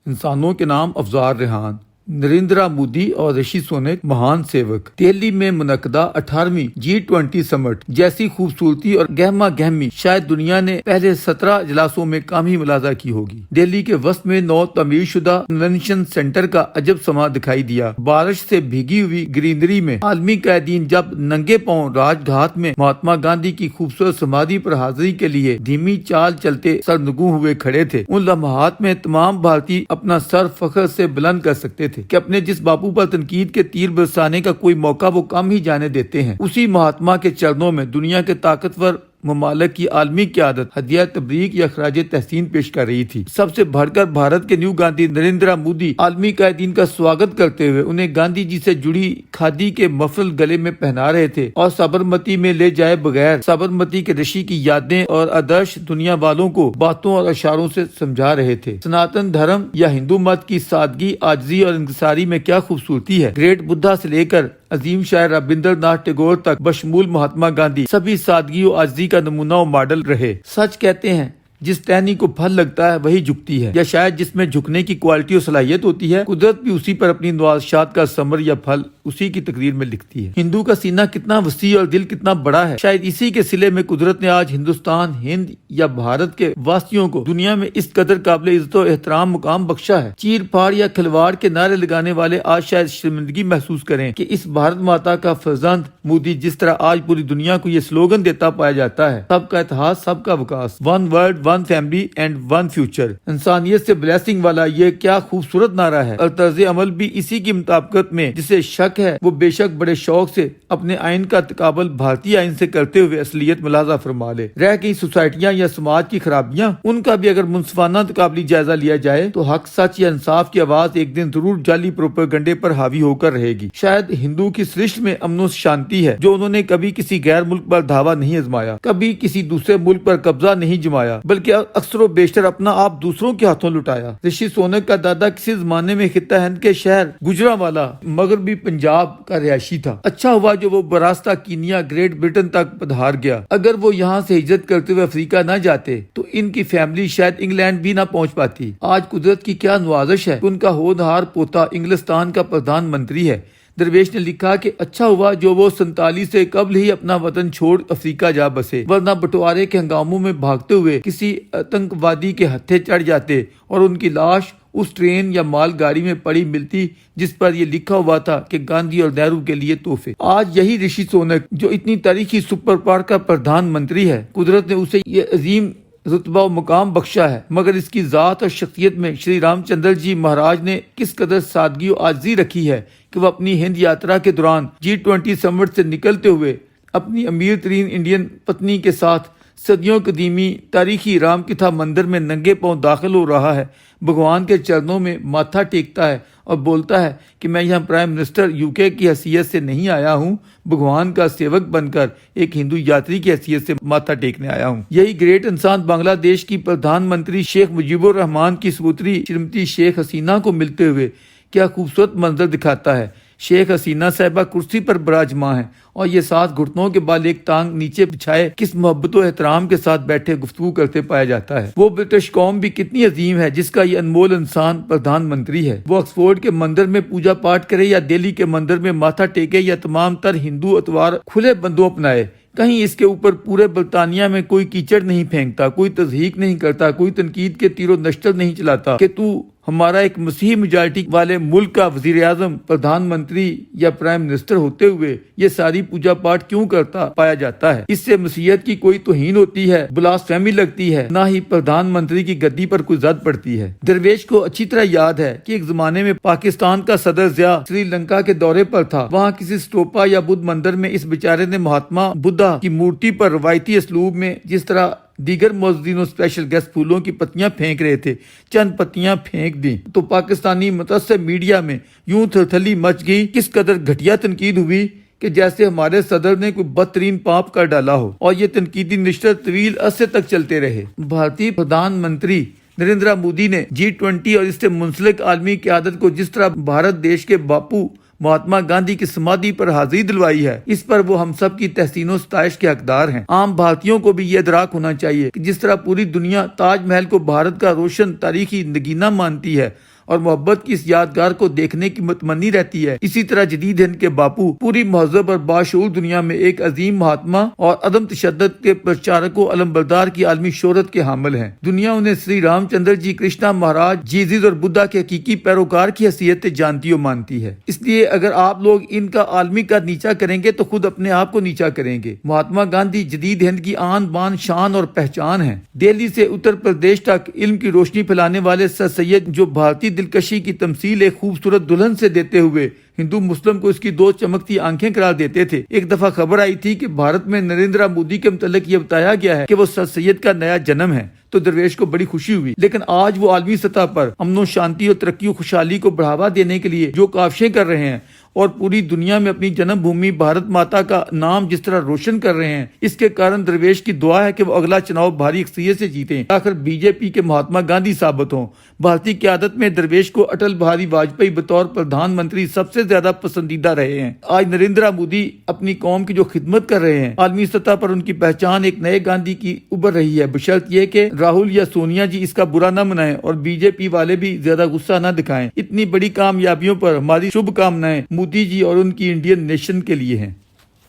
انسانوں کے نام افزار ریحان، نریندرا مودی اور رشی سونک مہان سیوک۔ دہلی میں منعقدہ 18ویں G20 سمٹ جیسی خوبصورتی اور گہما گہمی شاید دنیا نے پہلے 17 اجلاسوں میں کم ہی ملاحظہ کی ہوگی۔ دہلی کے وسط میں نو تعمیر شدہ کنونشن سینٹر کا عجب سما دکھائی دیا۔ بارش سے بھیگی ہوئی گرینری میں عالمی قائدین جب ننگے پاؤں راج گھاٹ میں مہاتما گاندھی کی خوبصورت سمادھی پر حاضری کے لیے دھیمی چال چلتے سرنگوں ہوئے کھڑے تھے، ان لمحات میں تمام بھارتی اپنا سر فخر سے بلند کر سکتے تھے کہ اپنے جس باپو پر تنقید کے تیر برسانے کا کوئی موقع وہ کم ہی جانے دیتے ہیں، اسی مہاتما کے چرنوں میں دنیا کے طاقتور ممالک کی عالمی قیادت ہدیہ تبریک یا خراج تحسین پیش کر رہی تھی۔ سب سے بڑھ کر بھارت کے نیو گاندھی نریندرا مودی عالمی قائدین کا سواگت کرتے ہوئے انہیں گاندھی جی سے جڑی کھادی کے مفرل گلے میں پہنا رہے تھے اور سابرمتی میں لے جائے بغیر سابرمتی کے رشی کی یادیں اور آدرش دنیا والوں کو باتوں اور اشاروں سے سمجھا رہے تھے۔ سناتن دھرم یا ہندو مت کی سادگی، عاجزی اور انکساری میں کیا خوبصورتی ہے۔ گریٹ بدھا سے لے کر عظیم شاعر رابندر ناتھ ٹیگور تک بشمول مہاتما گاندھی سبھی سادگی و عاجزی کا نمونہ و ماڈل رہے۔ سچ کہتے ہیں جس ٹہنی کو پھل لگتا ہے وہی جھکتی ہے، یا شاید جس میں جھکنے کی کوالٹی اور صلاحیت ہوتی ہے قدرت بھی اسی پر اپنی نوازشات کا ثمر یا پھل اسی کی تقدیر میں لکھتی ہے۔ ہندو کا سینہ کتنا وسیع اور دل کتنا بڑا ہے، شاید اسی کے صلے میں قدرت نے آج ہندوستان، ہند یا بھارت کے واسطیوں کو دنیا میں اس قدر قابل عزت و احترام مقام بخشا ہے۔ چیر پھاڑ یا کھلواڑ کے نعرے لگانے والے آج شاید شرمندگی محسوس کریں کہ اس بھارت ماتا کا فرزند مودی جس طرح آج پوری دنیا کو یہ سلوگن دیتا پایا جاتا ہے، سب کا اتحاد، سب کا وکاس، one world, one family and one future, انسانیت سے بلیسنگ والا یہ کیا خوبصورت نعرہ ہے، اور طرز عمل بھی اسی کی مطابقت میں جسے شک ہے وہ بے شک بڑے شوق سے اپنے آئین کا تقابل بھارتی آئین سے کرتے ہوئے اصلیت ملاحظہ فرما لے۔ رہ گئی سوسائٹیاں یا سماج کی خرابیاں، ان کا بھی اگر منصفانہ تقابلی جائزہ لیا جائے تو حق، سچ یا انصاف کی آواز ایک دن ضرور جعلی پروپیگنڈے پر حاوی ہو کر رہے گی۔ شاید ہندو کی سرشت میں امن و شانتی ہے جو انہوں نے کبھی کسی غیر ملک پر دھاوا نہیں آزمایا، کبھی کسی دوسرے ملک پر قبضہ نہیں جمایا، بلکہ اکثر و بیشتر اپنا آپ دوسروں کے ہاتھوں لٹایا۔ رشی سونک کا دادا کسی زمانے میں خطہ ہند کے شہر گجرانوالہ مغربی پنجاب کا رہائشی تھا۔ اچھا ہوا جو وہ براستہ کینیا گریٹ برٹن تک پدھار گیا۔ اگر وہ یہاں سے ہجرت کرتے ہوئے افریقہ نہ جاتے تو ان کی فیملی شاید انگلینڈ بھی نہ پہنچ پاتی۔ آج قدرت کی کیا نوازش ہے کہ ان کا ہونہار پوتا انگلستان کا پردھان منتری ہے۔ درویش نے لکھا کہ اچھا ہوا جو وہ 47 سے قبل ہی اپنا وطن چھوڑ افریقہ جا بسے، ورنہ بٹوارے کے ہنگاموں میں بھاگتے ہوئے کسی آتنکوادی کے ہتھے چڑھ جاتے اور ان کی لاش اس ٹرین یا مال گاڑی میں پڑی ملتی جس پر یہ لکھا ہوا تھا کہ گاندھی اور نہرو کے لیے تحفے۔ آج یہی رشی سونک جو اتنی تاریخی سپر پاور کا پردھان منتری ہے، قدرت نے اسے یہ عظیم رتبہ و مقام بخشا ہے، مگر اس کی ذات اور شخصیت میں شری رام چندر جی مہاراج نے کس قدر سادگی و عاجزی رکھی ہے کہ وہ اپنی ہند یاترا کے دوران G20 سمٹ سے نکلتے ہوئے اپنی امیر ترین انڈین پتنی کے ساتھ صدیوں قدیمی تاریخی رام کتھا مندر میں ننگے پاؤں داخل ہو رہا ہے، بھگوان کے چرنوں میں ماتھا ٹیکتا ہے اور بولتا ہے کہ میں یہاں پرائم منسٹر UK کی حیثیت سے نہیں آیا ہوں، بھگوان کا سیوک بن کر ایک ہندو یاتری کی حیثیت سے ماتھا ٹیکنے آیا ہوں۔ یہی گریٹ انسان بنگلہ دیش کی پردھان منتری شیخ مجیب الرحمان کی سپوتری شریمتی شیخ حسینہ کو ملتے ہوئے کیا خوبصورت منظر دکھاتا ہے۔ شیخ حسینہ صاحبہ کرسی پر براجمان ہیں اور یہ ساتھ گھٹنوں کے بال ایک ٹانگ نیچے بچھائے کس محبت و احترام کے ساتھ بیٹھے گفتگو کرتے پایا جاتا ہے۔ وہ برٹش قوم بھی کتنی عظیم ہے جس کا یہ انمول انسان پردھان منتری ہے۔ وہ آکسفورڈ کے مندر میں پوجا پاٹ کرے یا دہلی کے مندر میں ماتھا ٹیکے یا تمام تر ہندو اتوار کھلے بندوں اپنائے، کہیں اس کے اوپر پورے برطانیہ میں کوئی کیچڑ نہیں پھینکتا، کوئی تضحیق نہیں کرتا، کوئی تنقید کے تیر و نشتر نہیں چلاتا کہ تو ہمارا ایک مسیحی میجارٹی والے ملک کا وزیر اعظم، پردھان منتری یا پرائم منسٹر ہوتے ہوئے یہ ساری پوجا پاٹ کیوں کرتا پایا جاتا ہے۔ اس سے مسیحیت کی کوئی توہین ہوتی ہے، بلاسفیمی لگتی ہے، نہ ہی پردھان منتری کی گدی پر کوئی زد پڑتی ہے۔ درویش کو اچھی طرح یاد ہے کہ ایک زمانے میں پاکستان کا صدر ضیاء سری لنکا کے دورے پر تھا، وہاں کسی سٹوپا یا بدھ مندر میں اس بیچارے نے مہاتما بدھا کی مورتی پر روایتی اسلوب میں جس طرح دیگر معززین و اسپیشل گیسٹ پھولوں کی پتیاں پھینک رہے تھے، چند پتیاں پھینک دیں تو پاکستانی متعصب میڈیا میں یوں تھلتھلی مچ گئی، کس قدر گھٹیا تنقید ہوئی کہ جیسے ہمارے صدر نے کوئی بدترین پاپ کر ڈالا ہو، اور یہ تنقیدی نشتر طویل عرصے تک چلتے رہے۔ بھارتی پردھان منتری نریندرا مودی نے G20 اور اس سے منسلک عالمی قیادت کو جس طرح بھارت دیش کے باپو مہاتما گاندھی کی سمادھی پر حاضری دلوائی ہے، اس پر وہ ہم سب کی تحسین و ستائش کے حقدار ہیں۔ عام بھارتیوں کو بھی یہ ادراک ہونا چاہیے کہ جس طرح پوری دنیا تاج محل کو بھارت کا روشن تاریخی نگینہ مانتی ہے، اور محبت کی اس یادگار کو دیکھنے کی متمنی رہتی ہے۔ اسی طرح جدید ہند کے باپو پوری مہذب اور باشعور دنیا میں ایک عظیم مہاتما اور عدم تشدد کے پرچارک و علمبردار کی عالمی شہرت کے حامل ہیں۔ دنیا انہیں سری رام چندر جی، کرشنا مہاراج، جیزس اور بدھا کے حقیقی پیروکار کی حیثیت جانتی و مانتی ہے۔ اس لیے اگر آپ لوگ ان کا عالمی قد نیچا کریں گے تو خود اپنے آپ کو نیچا کریں گے۔ مہاتما گاندھی جدید ہند کی آن بان شان اور پہچان ہیں۔ دہلی سے اتر پردیش تک علم کی روشنی پھیلانے والے سر سید جو بھارتی دلکشی کی تمثیل ایک خوبصورت دلہن سے دیتے ہوئے ہندو مسلم کو اس کی دو چمکتی آنکھیں قرار دیتے تھے۔ ایک دفعہ خبر آئی تھی کہ بھارت میں نریندر مودی کے متعلق یہ بتایا گیا ہے کہ وہ سر سید کا نیا جنم ہے، تو درویش کو بڑی خوشی ہوئی۔ لیکن آج وہ عالمی سطح پر امن و شانتی اور ترقی و خوشحالی کو بڑھاوا دینے کے لیے جو کاوشیں کر رہے ہیں اور پوری دنیا میں اپنی جنم بھومی بھارت ماتا کا نام جس طرح روشن کر رہے ہیں، اس کے کارن درویش کی دعا ہے کہ وہ اگلا چناؤ بھاری اکثریت سے جیتیں، آخر بی جے پی کے مہاتما گاندھی ثابت ہوں۔ بھارتی قیادت میں درویش کو اٹل بہاری واجپئی بطور پردھان منتری سب سے زیادہ پسندیدہ رہے ہیں۔ آج نریندر مودی اپنی قوم کی جو خدمت کر رہے ہیں، عالمی سطح پر ان کی پہچان ایک نئے گاندھی کی ابھر رہی ہے، بشرط یہ کہ راہل یا سونیا جی اس کا برا نہ منائیں اور بی جے پی والے بھی زیادہ غصہ نہ دکھائیں۔ اتنی بڑی کامیابیوں پر ہماری شبھ کامنائیں مودی جی اور ان کی انڈین نیشن کے لیے ہیں۔